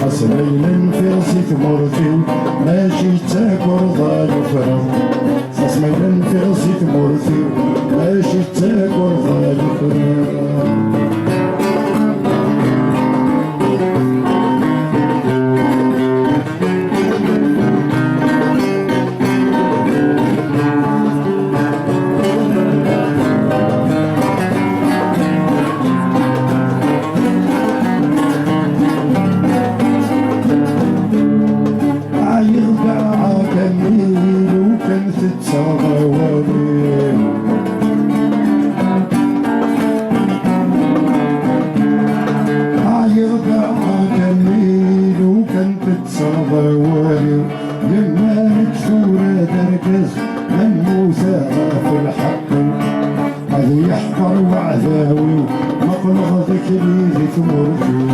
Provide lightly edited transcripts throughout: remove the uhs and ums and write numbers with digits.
خاص ليل نفاسي ثمرتي ماشي تاكل ضال وفرغ خاص ليل نفاسي ثمرتي ماشي تاكل ضال وفرغ ضوالي لما مكسورة تركز من في الحق هذا يحفر وعذاوي مقلغ ذكري ذي ثمرتي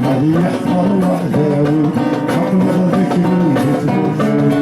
هذا يحفر وعذاوي مقلغ ذكري ذي ثمرتي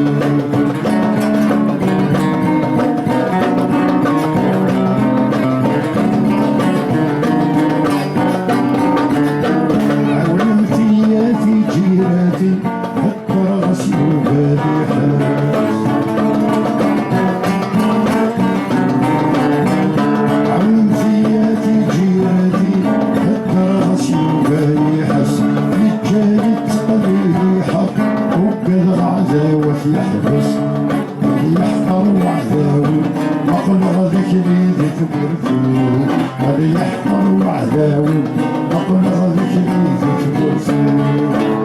يحبس يحقر وعذاوي مقلغ ذكري ذي ثمرتي هذا يحقر وعذاوي مقلغ ذكري ذي ثمرتي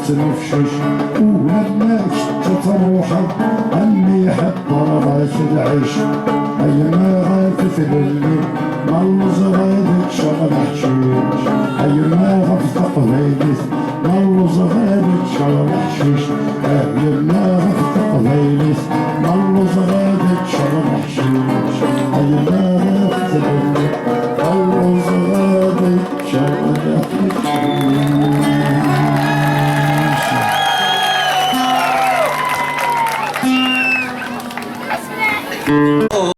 تنفشش ولما شتت روحك همي حب راس العيش ايما غافت للي ملز غادك شغل حشيش ايما غفت قضيت ملز غادك